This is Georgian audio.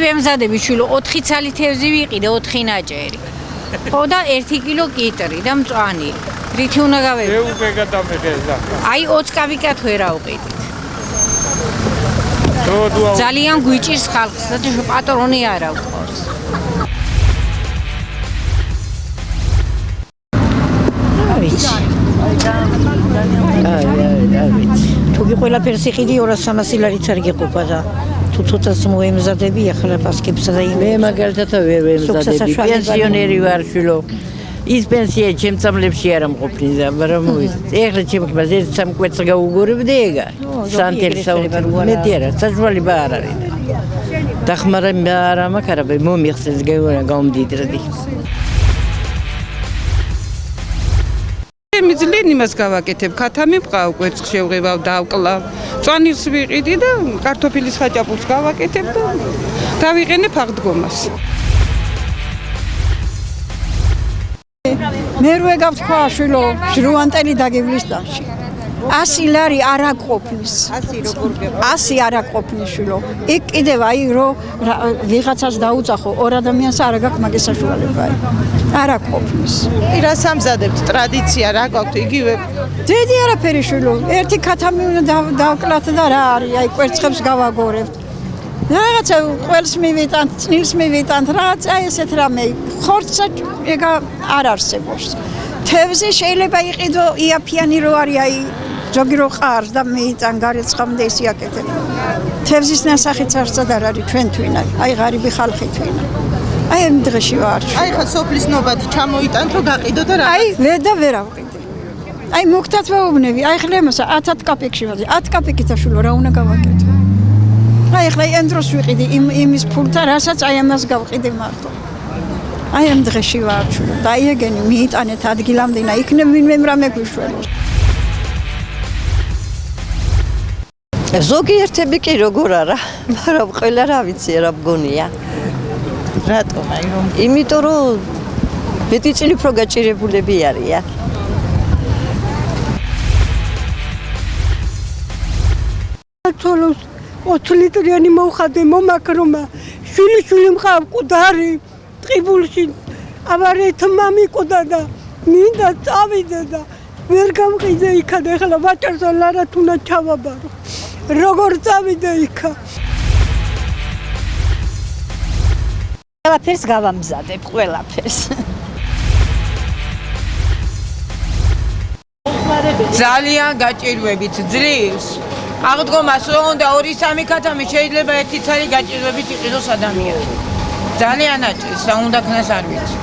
შევმზადები შვილო 4 ცალი თევზი ვიყიდე 4 ნაჭერი. ხო და 1 კილო კიტრი და მწვანე. რითი უნდა გავები? ეუბე გადამეღეზა. აი 20 კაბიკად ვერ ავყიდით. ძალიან გვიჭირს ხალხს და პატრონი არ აქვს. თუგი ყველაფერს იყიდი 200-300 ლარით არ გიყოფა და თუ ცოტას მოემზადები ახლა პასკებსა და მე მაგალითად ვერ ვემზადები პენსიონერი ვარ შვილო ის პენსია ჩემწამლებში არ ამყოფნიდა მაგრამ ეხლა ჩემს ერთ სამ კვეთს გაუგორებდი ეგა სანტელი საუთი მეტი არა საშუალება არ არის დახმარა არა მაქვს არა მომიხსენს გამომდიდრდი მიძლენ იმას გავაკეთებ, ქათამი მყავ, კვერცხს შევღებავ, დავკლავ, წვანილს ვიყიდი და კარტოფილის ხაჭაპურს გავაკეთებ და დავიყენებ აღდგომას. მე რო ეგავთქვა შვილო, ჟრუანტელი დაგივლის დაში. 100 ლარი არ აყოფნის. 100 როგორ გეყვა? 100 არ აყოფნის შვილო. იქ კიდევ აი რო ვიღაცას დაუწახო, ორ ადამიანს არ აქვს მაგის საშუალება. არ აყოფნის. რას ამზადებთ? ტრადიცია რა გაქვთ იგივე? დიდი არაფერი შვილო. ერთი ქათამი უნდა დავკლათ და რა არის, აი კვერცხებს გავაგორებთ. რაღაცა ყველს მივიტანთ, წნილს მივიტანთ, რაღაც აი ესეთ რამე. ხორცსა ეგა არ არსებობს. თევზი შეიძლება იყიდო იაფიანი რო არის აი ზოგი რო ყარს და მიიწან გარეცხამდე ისი აკეთებ. თევზის ნასახიც არცად არ არის ჩვენ თვითონ. აი ღარიბი ხალხი თვითონ. აი ამ დღეში ვარ. აი ხა სოფლის ნობადი ჩამოიტანთ რომ გაყიდო და რა. აი ვერ ავყიდე. აი მოგთათ ვაუბნები, აი ხლა იმასა 10 კაპიკში ვადი. 10 კაპიკით შულო რა უნდა გავაკეთო. აი ხლა ამ დროს ვიყიდი იმის ფულთან, რასაც აი ამას გავყიდე მარტო. აი ამ დღეში ვარ შულო. და აი ეგენი მიიტანეთ ადგილამდე და იქნებ ვინმე რამე გვიშველოს. ზოგიერთები კი როგორ არა, მაგრამ ყველა რა ვიცი რა მგონია. რატომ აი რომ იმიტომ რომ მეტი წილი უფრო გაჭირებულები არიან. თოლოს 20 ლიტრიანი მოუხადე მომაკრომა შვილი მყავ კუდარი ტყიბულში აბარეთ მამიკოდა და მინდა წავიდე და ვერ გამყიდე იქა და ეხლა ვაჭარს ლარათ უნდა ჩავაბარო როგორ წავიდე იქა ყველაფერს გავამზადებ ყველაფერს ძალიან გაჭირვებით ძლივს აღდგომას რო უნდა 2-3 ქათამი შეიძლება 1 ცალი გაჭირვებით იყიდოს ადამიანი ძალიან აჭირს რა უნდა ქნას არ ვიცი